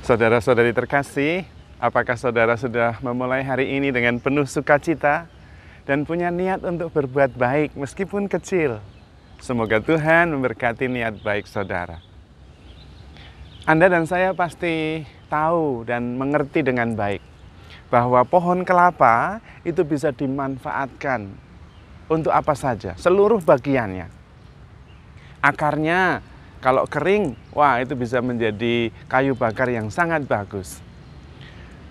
Saudara-saudari terkasih, apakah saudara sudah memulai hari ini dengan penuh sukacita dan punya niat untuk berbuat baik meskipun kecil? Semoga Tuhan memberkati niat baik saudara. Anda dan saya pasti tahu dan mengerti dengan baik bahwa pohon kelapa itu bisa dimanfaatkan untuk apa saja, seluruh bagiannya. Akarnya kalau kering, wah itu bisa menjadi kayu bakar yang sangat bagus.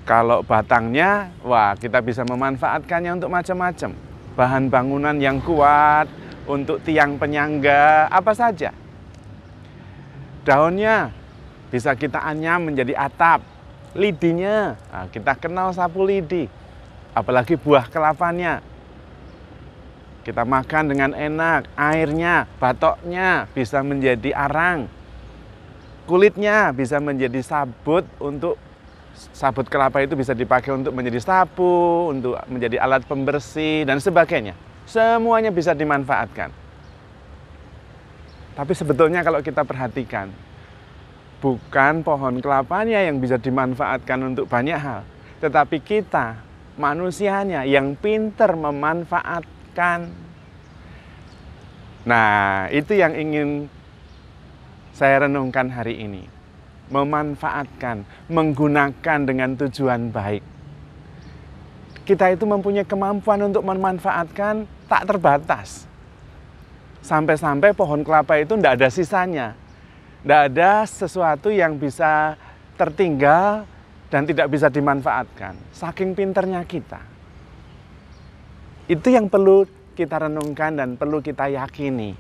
Kalau batangnya, wah kita bisa memanfaatkannya untuk macam-macam. Bahan bangunan yang kuat, untuk tiang penyangga, apa saja. Daunnya bisa kita anyam menjadi atap. Lidinya, nah, kita kenal sapu lidi. Apalagi buah kelapanya. Kita makan dengan enak, airnya, batoknya bisa menjadi arang. Kulitnya bisa menjadi sabut untuk sabut kelapa itu bisa dipakai untuk menjadi sapu, untuk menjadi alat pembersih dan sebagainya. Semuanya bisa dimanfaatkan. Tapi sebetulnya kalau kita perhatikan, bukan pohon kelapanya yang bisa dimanfaatkan untuk banyak hal, tetapi kita, manusianya yang pintar memanfaatkan. Nah, itu yang ingin saya renungkan hari ini. Memanfaatkan, menggunakan dengan tujuan baik. Kita itu mempunyai kemampuan untuk memanfaatkan tak terbatas. Sampai-sampai pohon kelapa itu tidak ada sisanya. Tidak ada sesuatu yang bisa tertinggal dan tidak bisa dimanfaatkan. Saking pinternya kita. Itu yang perlu kita renungkan dan perlu kita yakini.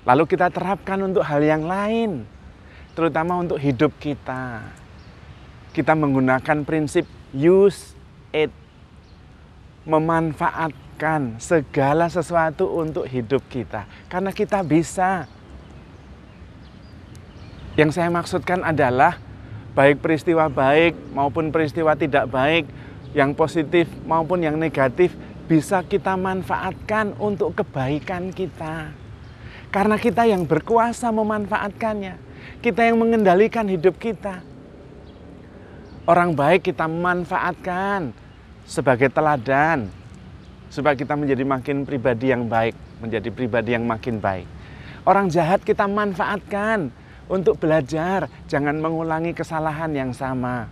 Lalu kita terapkan untuk hal yang lain. Terutama untuk hidup kita. Kita menggunakan prinsip use it. Memanfaatkan segala sesuatu untuk hidup kita. Karena kita bisa. Yang saya maksudkan adalah baik peristiwa baik maupun peristiwa tidak baik, yang positif maupun yang negatif, bisa kita manfaatkan untuk kebaikan kita. Karena kita yang berkuasa memanfaatkannya. Kita yang mengendalikan hidup kita. Orang baik kita manfaatkan sebagai teladan. Supaya kita menjadi makin pribadi yang baik. Menjadi pribadi yang makin baik. Orang jahat kita manfaatkan untuk belajar. Jangan mengulangi kesalahan yang sama.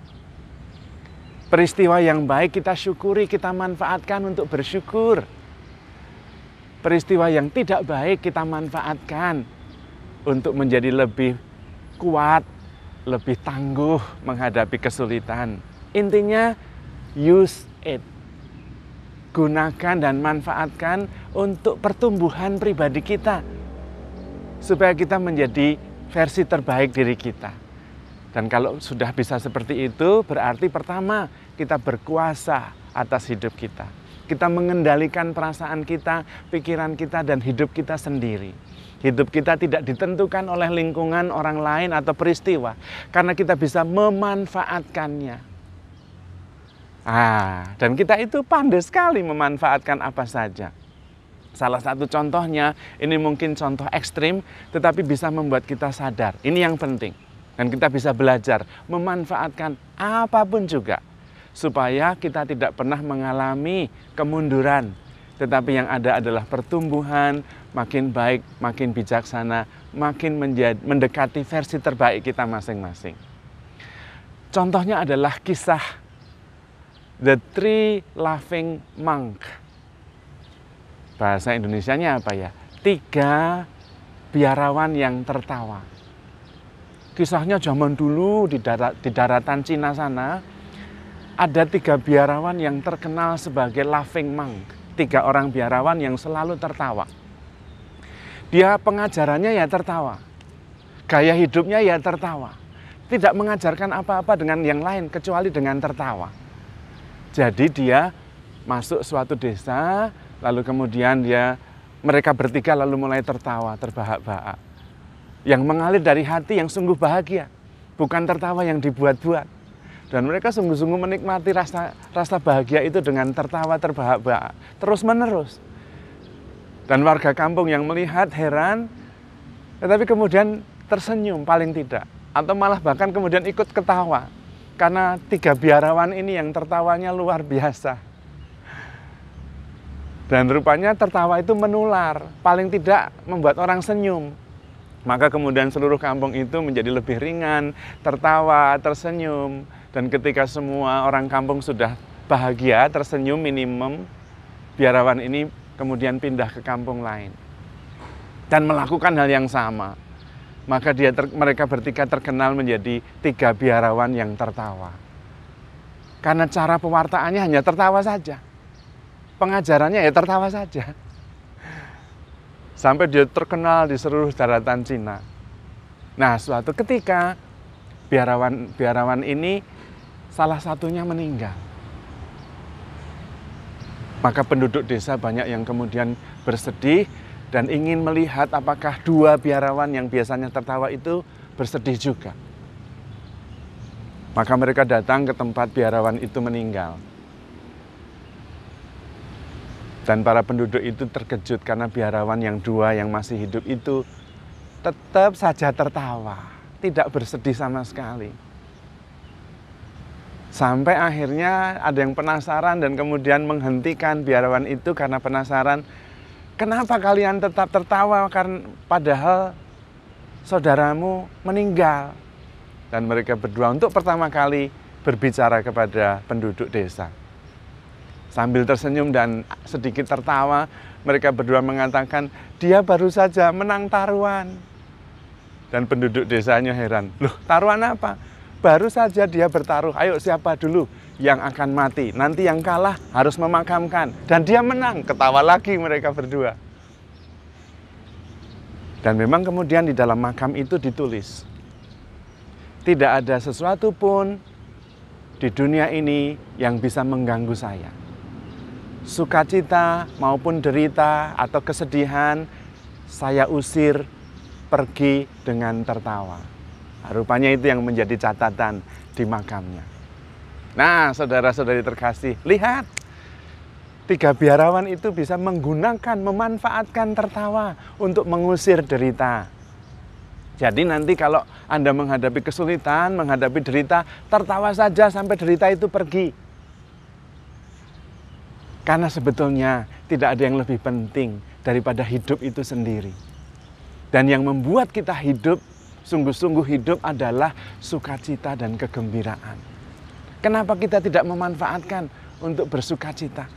Peristiwa yang baik kita syukuri, kita manfaatkan untuk bersyukur. Peristiwa yang tidak baik kita manfaatkan untuk menjadi lebih kuat, lebih tangguh menghadapi kesulitan. Intinya, use it. Gunakan dan manfaatkan untuk pertumbuhan pribadi kita. Supaya kita menjadi versi terbaik diri kita. Dan kalau sudah bisa seperti itu, berarti pertama, kita berkuasa atas hidup kita. Kita mengendalikan perasaan kita, pikiran kita, dan hidup kita sendiri. Hidup kita tidak ditentukan oleh lingkungan orang lain atau peristiwa. Karena kita bisa memanfaatkannya. Dan kita itu pandai sekali memanfaatkan apa saja. Salah satu contohnya, ini mungkin contoh ekstrim, tetapi bisa membuat kita sadar. Ini yang penting. Dan kita bisa belajar memanfaatkan apapun juga. Supaya kita tidak pernah mengalami kemunduran. Tetapi yang ada adalah pertumbuhan, makin baik, makin bijaksana, makin mendekati versi terbaik kita masing-masing. Contohnya adalah kisah The Three Laughing Monk. Bahasa Indonesianya apa ya? 3 biarawan yang tertawa. Kisahnya zaman dulu di daratan Cina sana, ada 3 biarawan yang terkenal sebagai laughing monk. 3 orang biarawan yang selalu tertawa. Dia pengajarannya ya tertawa. Gaya hidupnya ya tertawa. Tidak mengajarkan apa-apa dengan yang lain kecuali dengan tertawa. Jadi dia masuk suatu desa, lalu kemudian mereka bertiga lalu mulai tertawa, terbahak-bahak. Yang mengalir dari hati yang sungguh bahagia, bukan tertawa yang dibuat-buat. Dan mereka sungguh-sungguh menikmati rasa bahagia itu dengan tertawa terbahak-bahak, terus-menerus. Dan warga kampung yang melihat heran, tetapi kemudian tersenyum paling tidak. atau malah bahkan kemudian ikut ketawa. Karena 3 biarawan ini yang tertawanya luar biasa. Dan rupanya tertawa itu menular, paling tidak membuat orang senyum. Maka kemudian seluruh kampung itu menjadi lebih ringan, tertawa, tersenyum. Dan ketika semua orang kampung sudah bahagia, tersenyum minimum, biarawan ini kemudian pindah ke kampung lain. Dan melakukan hal yang sama. Maka mereka bertiga terkenal menjadi 3 biarawan yang tertawa. Karena cara pewartaannya hanya tertawa saja. Pengajarannya ya tertawa saja. Sampai dia terkenal di seluruh daratan Cina. Nah, suatu ketika biarawan ini salah satunya meninggal. Maka penduduk desa banyak yang kemudian bersedih dan ingin melihat apakah 2 biarawan yang biasanya tertawa itu bersedih juga. Maka mereka datang ke tempat biarawan itu meninggal. Dan para penduduk itu terkejut karena biarawan yang 2 yang masih hidup itu tetap saja tertawa, tidak bersedih sama sekali. Sampai akhirnya ada yang penasaran dan kemudian menghentikan biarawan itu karena penasaran. Kenapa kalian tetap tertawa karena padahal saudaramu meninggal? Dan mereka berdua untuk pertama kali berbicara kepada penduduk desa. Sambil tersenyum dan sedikit tertawa, mereka berdua mengatakan, dia baru saja menang taruhan. Dan penduduk desanya heran, loh taruhan apa? Baru saja dia bertaruh, ayo siapa dulu yang akan mati, nanti yang kalah harus memakamkan. Dan dia menang, ketawa lagi mereka berdua. Dan memang kemudian di dalam makam itu ditulis, tidak ada sesuatu pun di dunia ini yang bisa mengganggu saya. Sukacita maupun derita atau kesedihan, saya usir pergi dengan tertawa. Rupanya itu yang menjadi catatan di makamnya. Nah, saudara-saudari terkasih, lihat. 3 biarawan itu bisa menggunakan, memanfaatkan tertawa untuk mengusir derita. Jadi nanti kalau Anda menghadapi kesulitan, menghadapi derita, tertawa saja sampai derita itu pergi. Karena sebetulnya tidak ada yang lebih penting daripada hidup itu sendiri. Dan yang membuat kita hidup, sungguh-sungguh hidup adalah sukacita dan kegembiraan. Kenapa kita tidak memanfaatkan untuk bersukacita?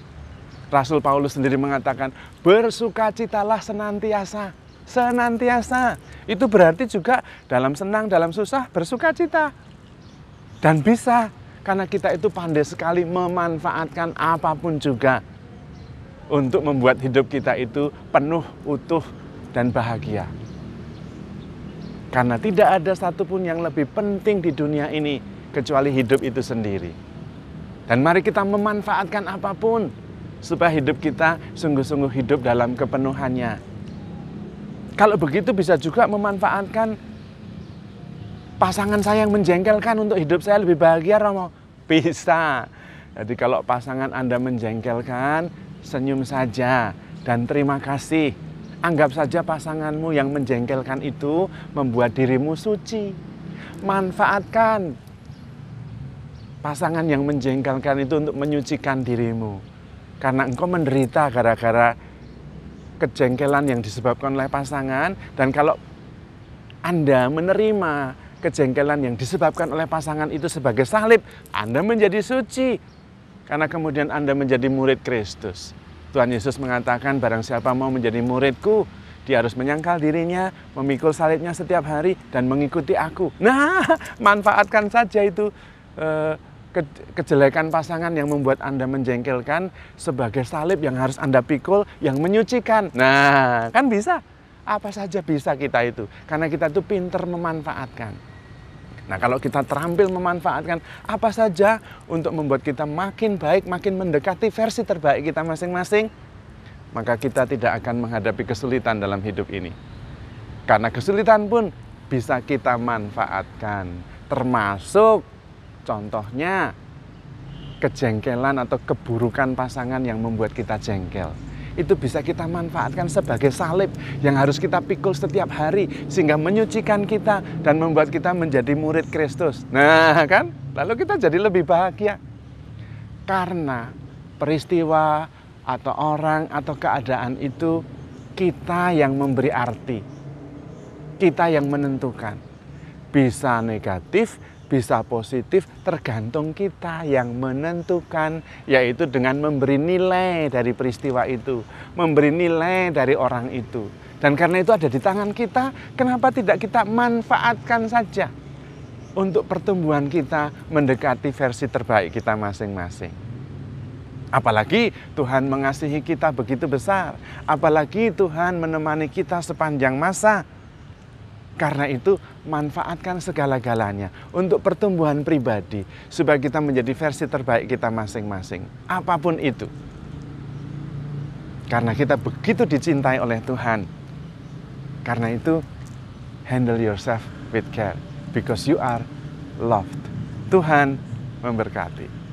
Rasul Paulus sendiri mengatakan, bersukacitalah senantiasa. Senantiasa. Itu berarti juga dalam senang, dalam susah, bersukacita. Dan bisa, karena kita itu pandai sekali memanfaatkan apapun juga untuk membuat hidup kita itu penuh, utuh, dan bahagia. Karena tidak ada satupun yang lebih penting di dunia ini kecuali hidup itu sendiri. Dan mari kita memanfaatkan apapun supaya hidup kita sungguh-sungguh hidup dalam kepenuhannya. Kalau begitu bisa juga memanfaatkan pasangan saya yang menjengkelkan untuk hidup saya lebih bahagia, Romo. Bisa. Jadi kalau pasangan Anda menjengkelkan, senyum saja dan terima kasih. Anggap saja pasanganmu yang menjengkelkan itu membuat dirimu suci. Manfaatkan pasangan yang menjengkelkan itu untuk menyucikan dirimu. Karena engkau menderita gara-gara kejengkelan yang disebabkan oleh pasangan. Dan kalau Anda menerima kejengkelan yang disebabkan oleh pasangan itu sebagai salib, Anda menjadi suci. Karena kemudian Anda menjadi murid Kristus. Tuhan Yesus mengatakan, barang siapa mau menjadi muridku, dia harus menyangkal dirinya, memikul salibnya setiap hari, dan mengikuti aku. Nah, manfaatkan saja itu kejelekan pasangan yang membuat Anda menjengkelkan sebagai salib yang harus Anda pikul, yang menyucikan. Nah, kan bisa. Apa saja bisa kita itu. Karena kita itu pintar memanfaatkan. Nah, kalau kita terampil memanfaatkan apa saja untuk membuat kita makin baik, makin mendekati versi terbaik kita masing-masing, maka kita tidak akan menghadapi kesulitan dalam hidup ini. Karena kesulitan pun bisa kita manfaatkan. Termasuk contohnya kejengkelan atau keburukan pasangan yang membuat kita jengkel. itu bisa kita manfaatkan sebagai salib yang harus kita pikul setiap hari sehingga menyucikan kita dan membuat kita menjadi murid Kristus. Nah kan, lalu kita jadi lebih bahagia karena peristiwa atau orang atau keadaan itu kita yang memberi arti, kita yang menentukan. Bisa negatif, bisa positif, tergantung kita yang menentukan, yaitu dengan memberi nilai dari peristiwa itu, memberi nilai dari orang itu. Dan karena itu ada di tangan kita, kenapa tidak kita manfaatkan saja untuk pertumbuhan kita mendekati versi terbaik kita masing-masing. Apalagi Tuhan mengasihi kita begitu besar, apalagi Tuhan menemani kita sepanjang masa. Karena itu manfaatkan segala-galanya untuk pertumbuhan pribadi supaya kita menjadi versi terbaik kita masing-masing. Apapun itu. Karena kita begitu dicintai oleh Tuhan. Karena itu handle yourself with care because you are loved. Tuhan memberkati.